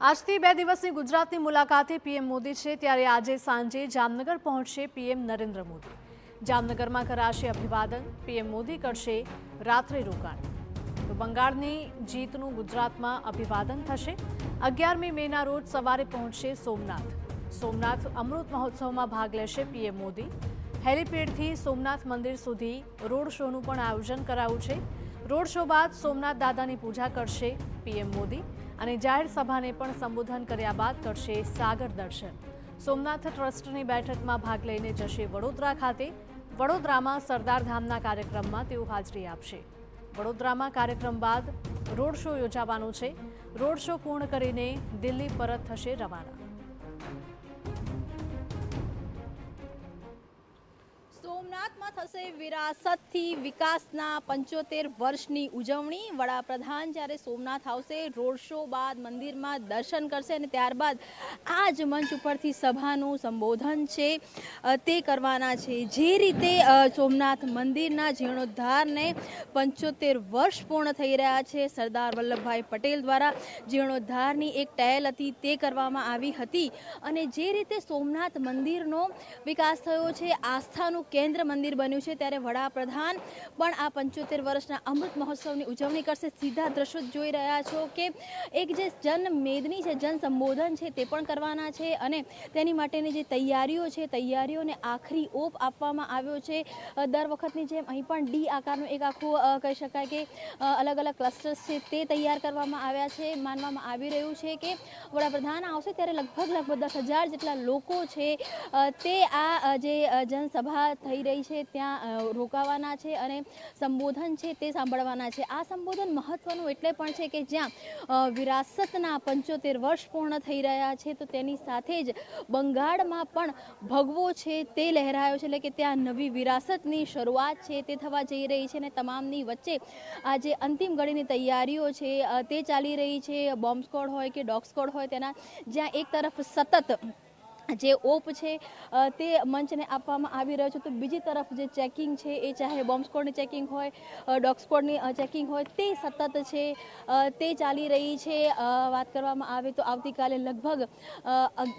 આજથી 2 દિવસની ગુજરાતની મુલાકાતે પીએમ મોદી છે, ત્યારે આજે સાંજે જામનગર પહોંચશે પીએમ નરેન્દ્ર મોદી। જામનગરમાં કરાશે અભિવાદન। પીએમ મોદી કરશે રાત્રે રોકાણ। તો બંગાળની જીતનું ગુજરાતમાં અભિવાદન થશે। 11મી મેના રોજ સવારે પહોંચશે સોમનાથ અમૃત મહોત્સવમાં ભાગ લેશે પીએમ મોદી। હેલીપેડથી સોમનાથ મંદિર સુધી રોડ શોનું પણ આયોજન કરાયું છે। રોડ શો બાદ સોમનાથ દાદાની પૂજા કરશે પીએમ મોદી અને જાહેર સભાને પણ સંબોધન કર્યા બાદ કરશે સાગર દર્શન। સોમનાથ ટ્રસ્ટની બેઠકમાં ભાગ લઈને જશે વડોદરા ખાતે। વડોદરામાં સરદાર ધામના કાર્યક્રમમાં તેઓ હાજરી આપશે। વડોદરામાં કાર્યક્રમ બાદ રોડ શો યોજાવાનો છે। રોડ શો પૂર્ણ કરીને દિલ્હી પરત થશે રવાના। સોમનાથમાં થશે વિરાસતથી વિકાસના 75 વર્ષની ઉજવણી। વડાપ્રધાન જ્યારે સોમનાથ આવશે, રોડ શો બાદ મંદિરમાં દર્શન કરશે અને ત્યારબાદ આ જ મંચ ઉપરથી સભાનું સંબોધન છે તે કરવાના છે। જે રીતે સોમનાથ મંદિરના જીર્ણોદ્ધારને 75 વર્ષ પૂર્ણ થઈ રહ્યા છે, સરદાર વલ્લભભાઈ પટેલ દ્વારા જીર્ણોદ્ધારની એક પહેલ હતી તે કરવામાં આવી હતી અને જે રીતે સોમનાથ મંદિરનો વિકાસ થયો છે, આસ્થાનું કેન્દ્ર મંદિર બન્યું છે, ત્યારે વડાપ્રધાન પણ આ 75 વર્ષના અમૃત મહોત્સવની ઉજવણી કરશે। સીધા દ્રશ્યો જોઈ રહ્યા છો કે એક જે જનમેદની છે, જન સંબોધન છે તે પણ કરવાના છે અને તેની માટેની જે તૈયારીઓ છે, તૈયારીઓને આખરી ઓપ આપવામાં આવ્યો છે। દર વખતની જેમ અહીં પણ ડી આકારનું એક આખું કહી શકાય કે અલગ અલગ ક્લસ્ટર્સ છે તે તૈયાર કરવામાં આવ્યા છે। માનવામાં આવી રહ્યું છે કે વડાપ્રધાન આવશે ત્યારે લગભગ 10,000 જેટલા લોકો છે તે આ જે જનસભા થઈ રહી છે ત્યાં રોકાવાના છે અને સંબોધન છે તે સાંભળવાના છે। આ સંબોધન મહત્વનું એટલે પણ છે કે જ્યાં વિરાસતના 75 વર્ષ પૂર્ણ થઈ રહ્યા છે, તો તેની સાથે જ બંગાળમાં પણ ભગવો છે તે લહેરાયો છે, એટલે કે ત્યાં નવી વિરાસતની શરૂઆત છે તે થવા જઈ રહી છે અને તમામની વચ્ચે આ જે અંતિમ ઘડીની તૈયારીઓ છે તે ચાલી રહી છે। બોમ્બ સ્ક્વોડ હોય કે ડોગ સ્ક્વોડ હોય, તેના જ્યાં એક તરફ સતત જે ઓપ છે તે મંચને આપવામાં આવી રહ્યો છે, તો બીજી તરફ જે ચેકિંગ છે એ ચાહે બોમ્બ સ્ક્વોડની ચેકિંગ હોય, ડોગ સ્ક્વોડની ચેકિંગ હોય, તે સતત છે તે ચાલી રહી છે। વાત કરવામાં આવે તો આવતીકાલે લગભગ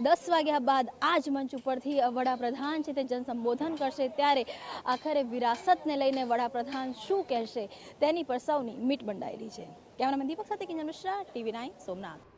10 વાગ્યા બાદ આ જ મંચ ઉપરથી વડાપ્રધાન છે તે જનસંબોધન કરશે, ત્યારે આખરે વિરાસતને લઈને વડાપ્રધાન શું કહેશે તેની પર સૌની મીટ બંધાયેલી છે। કેમેરામેન દીપક સાથે કિંજલ મિશ્રા, TV9 સોમનાથ।